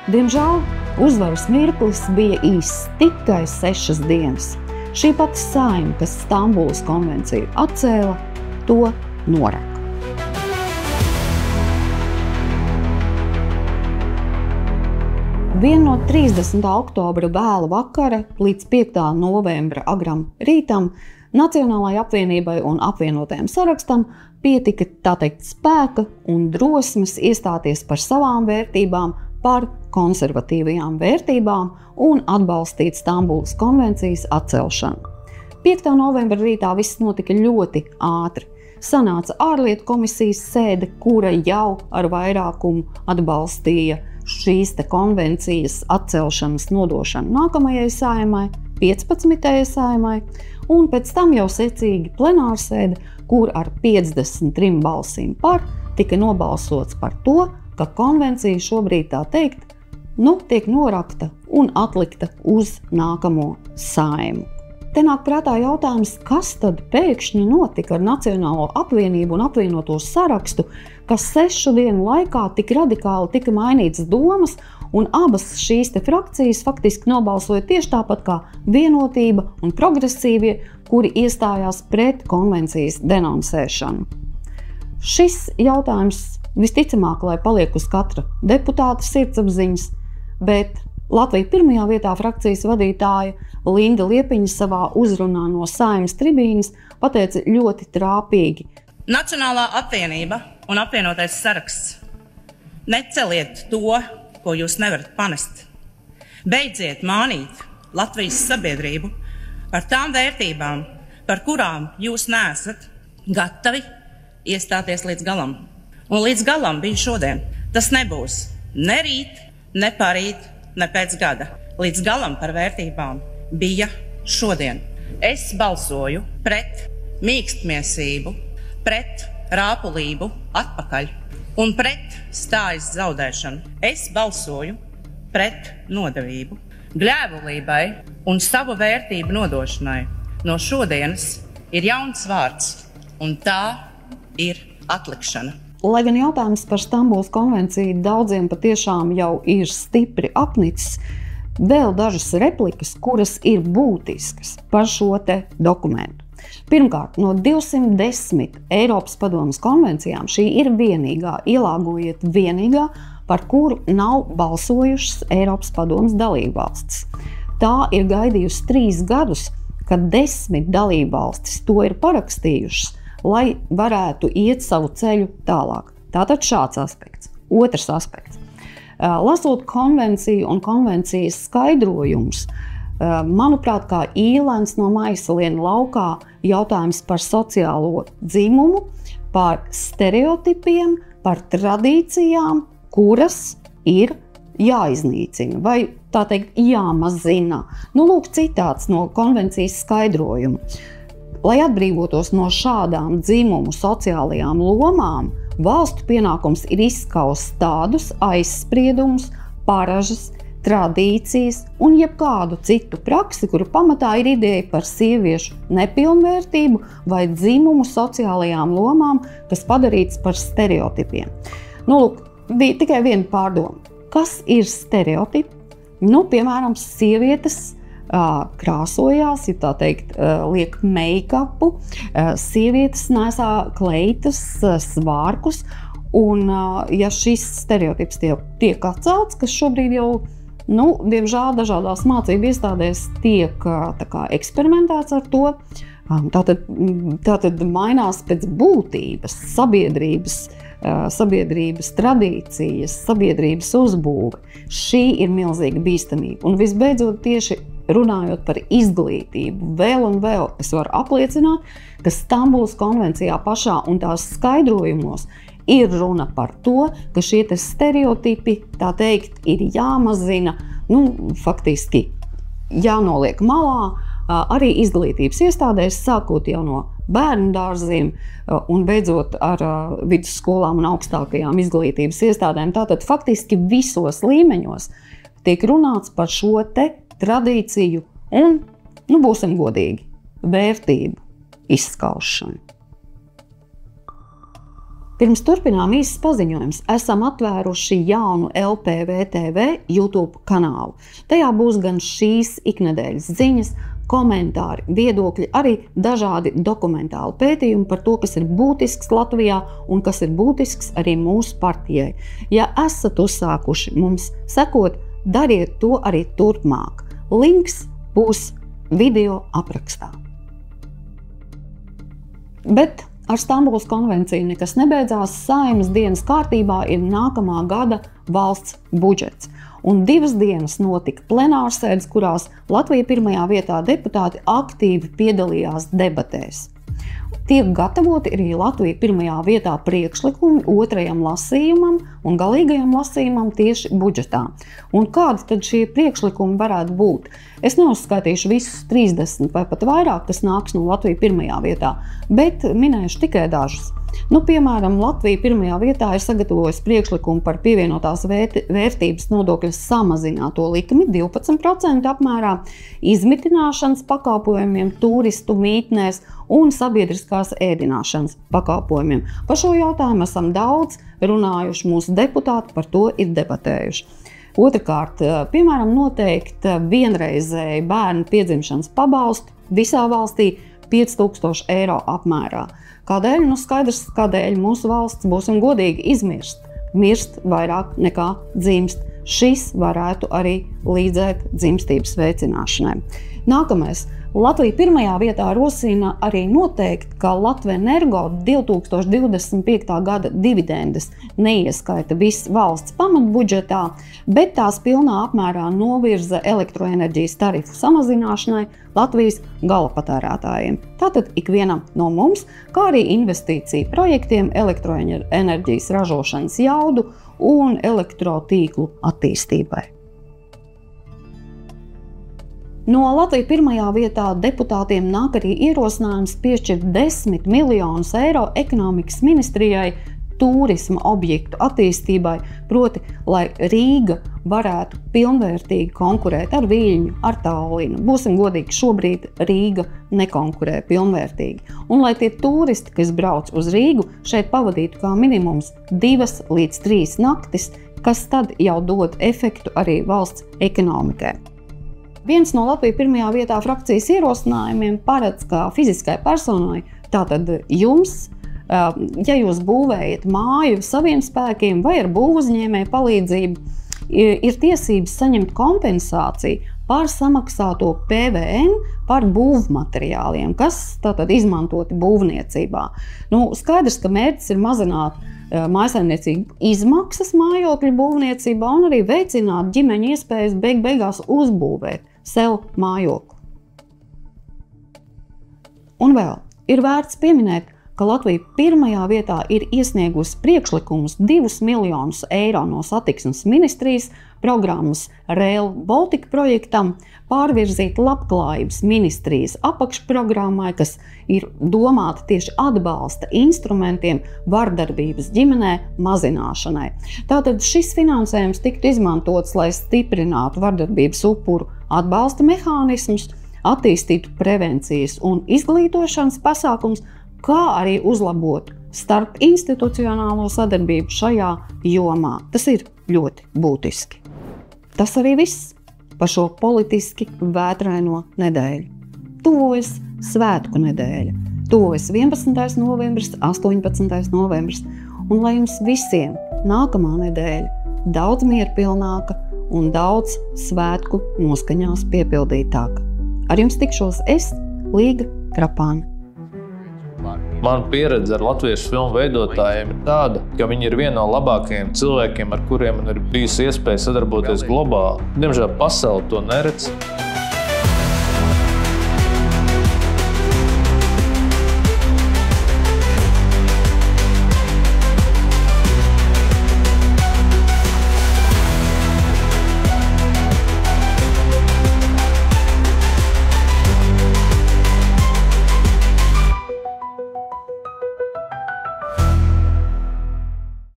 Diemžēl uzvaras mirklis bija īsts tikai 6 dienas. Šī pati Saeima, kas Stambulas konvenciju atcēla, to noraka. Viena no 30. oktobra vēla vakara līdz 5. novembra agram rītam Nacionālajai apvienībai un apvienotajam sarakstam pietika, tā teikt, spēka un drosmes iestāties par savām vērtībām, par konservatīvajām vērtībām un atbalstīt Stambulas konvencijas atcelšanu. 5. novembra rītā viss notika ļoti ātri. Sanāca ārlietu komisijas sēde, kura jau ar vairākumu atbalstīja šīs te konvencijas atcelšanas nodošanu nākamajai Saeimai, 15. Saeimai, un pēc tam jau secīgi plenārsēde, kur ar 53 balsīm par tika nobalsots par to, ka konvencija šobrīd, tā teikt, tiek norakta un atlikta uz nākamo Saeimu. Te nāk prātā jautājums, kas tad pēkšņi notika ar Nacionālo apvienību un apvienoto sarakstu, ka 6 dienu laikā tik radikāli tika mainītas domas, un abas šīs te frakcijas faktiski nobalsoja tieši tāpat kā Vienotība un Progresīvie, kuri iestājās pret konvencijas denoncēšanu. Šis jautājums visticamāk, lai paliek uz katra deputāta sirdsapziņas, bet Latvija pirmajā vietā frakcijas vadītāja Linda Liepiņa savā uzrunā no Saeimas tribīnes pateica ļoti trāpīgi. Nacionālā apvienība un apvienotais saraksts. Neceliet to, ko jūs nevarat panest. Beidziet mānīt Latvijas sabiedrību par tām vērtībām, par kurām jūs neesat gatavi iestāties līdz galam. Un līdz galam bija šodien. Tas nebūs ne rīt, ne parīt, ne pēc gada. Līdz galam par vērtībām bija šodien. Es balsoju pret mīkstmiesību, pret rāpulību atpakaļ un pret stājas zaudēšanu. Es balsoju pret nodevību, gļēvulībai un savu vērtību nodošanai. No šodienas ir jauns vārds, un tā ir atlikšana. Lai gan jautājums par Stambulas konvenciju daudziem patiešām jau ir stipri apnicis, vēl dažas replikas, kuras ir būtiskas par šo te dokumentu. Pirmkārt, no 210 Eiropas padomes konvencijām šī ir vienīgā, ielāgojiet vienīgā, par kuru nav balsojušas Eiropas padomes dalībvalstis. Tā ir gaidījusi 3 gadus, kad 10 dalībvalstis to ir parakstījušas, lai varētu iet savu ceļu tālāk. Tātad šāds aspekts. Otrs aspekts. Lasot konvenciju un konvencijas skaidrojumus, manuprāt, kā īlens no maisaliena laukā jautājums par sociālo dzimumu, par stereotipiem, par tradīcijām, kuras ir jāiznīcina vai, tā teikt, jāmazina. Lūk, citāts no konvencijas skaidrojuma. Lai atbrīvotos no šādām dzimumu sociālajām lomām, valstu pienākums ir izskaust tādus aizspriedumus, paražas, tradīcijas un jebkādu citu praksi, kuru pamatā ir ideja par sieviešu nepilnvērtību vai dzimumu sociālajām lomām, kas padarīts par stereotipiem. Lūk, bija tikai viena pārdoma. Kas ir stereotipi? Piemēram, sievietes krāsojās, ja tā teikt, liek make-upu, sievietes nesā kleitas, svārkus, un ja šis stereotips tiek atcelts, kas šobrīd jau, diemžēl dažādās mācību iestādēs tiek eksperimentēts ar to, tātad mainās pēc būtības sabiedrības tradīcijas, sabiedrības uzbūve. Šī ir milzīga bīstamība. Un visbeidzot, tieši runājot par izglītību, vēl un vēl es varu apliecināt, ka Stambulas konvencijā pašā un tās skaidrojumos ir runa par to, ka šie stereotipi, tā teikt, ir jāmazina, faktiski jānoliek malā, arī izglītības iestādēs, sākot jau no bērnu dārziem un beidzot ar vidusskolām un augstākajām izglītības iestādēm. Tātad faktiski visos līmeņos tiek runāts par šo te tradīciju un, būsim godīgi, vērtību izskaušanu. Pirms turpinām īsts paziņojums. Esam atvēruši jaunu LPVTV YouTube kanālu. Tajā būs gan šīs iknedēļas ziņas, komentāri, viedokļi, arī dažādi dokumentāli pētījumi par to, kas ir būtisks Latvijā un kas ir būtisks arī mūsu partijai. Ja esat uzsākuši mums sekot, dariet to arī turpmāk. Links būs video aprakstā. Bet ar Stambulas konvenciju nekas nebeidzās. Saeimas dienas kārtībā ir nākamā gada valsts budžets. Un 2 dienas notika plenārsēdes, kurās Latvija pirmajā vietā deputāti aktīvi piedalījās debatēs. Tiek gatavoti arī Latvija pirmajā vietā priekšlikumi 2. lasījumam un galīgajam lasījumam tieši budžetā. Un kādi tad šie priekšlikumi varētu būt? Es neuzskaitīšu visus 30 vai pat vairāk, kas nāks no Latvija pirmajā vietā, bet minēšu tikai dažus. Piemēram, Latvija pirmajā vietā ir sagatavojusi priekšlikumu par pievienotās vērtības nodokļa samazināto likmi 12% apmērā, izmitināšanas pakalpojumiem, turistu mītnēs un sabiedriskās ēdināšanas pakalpojumiem. Par šo jautājumu esam daudz runājuši, mūsu deputāti par to ir debatējuši. Otrakārt, piemēram, noteikti vienreizēji bērnu piedzimšanas pabalstu visā valstī 5000 eiro apmērā. Kādēļ? Skaidrs, kādēļ mūsu valsts, būsim godīgi, izmirst. Mirst vairāk nekā dzimst. Šis varētu arī līdzēt dzimstības veicināšanai. Nākamais. Latvija pirmajā vietā rosina arī noteikt, ka Latvenergo 2025. gada dividendes neieskaita viss valsts pamatbudžetā, bet tās pilnā apmērā novirza elektroenerģijas tarifu samazināšanai Latvijas galapatērētājiem. Tātad ikvienam no mums, kā arī investīciju projektiem, elektroenerģijas ražošanas jaudu un elektrotīklu attīstībai. No Latvijas pirmajā vietā deputātiem nāk arī ierosinājums piešķirt 10 miljonus eiro ekonomikas ministrijai turisma objektu attīstībai, proti, lai Rīga varētu pilnvērtīgi konkurēt ar Viļņu, ar Tallinu. Būsim godīgi, šobrīd Rīga nekonkurē pilnvērtīgi. Un lai tie turisti, kas brauc uz Rīgu, šeit pavadītu kā minimums 2 līdz 3 naktis, kas tad jau dod efektu arī valsts ekonomikai. Viens no Latvijas pirmajā vietā frakcijas ierosinājumiem paredz, ka fiziskai personai, tātad jums, ja jūs būvējat māju saviem spēkiem vai ar būvuzņēmēju palīdzību, ir tiesības saņemt kompensāciju par samaksāto PVN par būvmateriāliem, kas tātad izmantoti būvniecībā. Skaidrs, ka mērķis ir mazināt mājsaimniecību izmaksas mājokļu būvniecībā un arī veicināt ģimeņu iespējas beigās uzbūvēt sev mājokli. Un vēl ir vērts pieminēt, ka Latvija pirmajā vietā ir iesniegusi priekšlikumus 2 miljonus eiro no satiksmes ministrijas programmas Rail Baltica projektam pārvirzīt labklājības ministrijas apakšprogrammai, kas ir domāta tieši atbalsta instrumentiem vardarbības ģimenē mazināšanai. Tātad šis finansējums tiktu izmantots, lai stiprinātu vardarbības upuru atbalsta mehānismus, attīstītu prevencijas un izglītošanas pasākums, kā arī uzlabotu starp institucionālo sadarbību šajā jomā. Tas ir ļoti būtiski. Tas arī viss par šo politiski vētraino nedēļu. Tuvojas svētku nedēļa. Tuvojas 11. novembris, 18. novembris. Un lai jums visiem nākamā nedēļa daudz mierpilnāka un daudz svētku noskaņās piepildītāka. Ar jums tikšos es, Līga Krapāne. Man pieredze ar latviešu filmu veidotājiem ir tāda, ka viņi ir viena no labākajiem cilvēkiem, ar kuriem man ir bijusi iespēja sadarboties globāli. Diemžēl pasaule to neredz.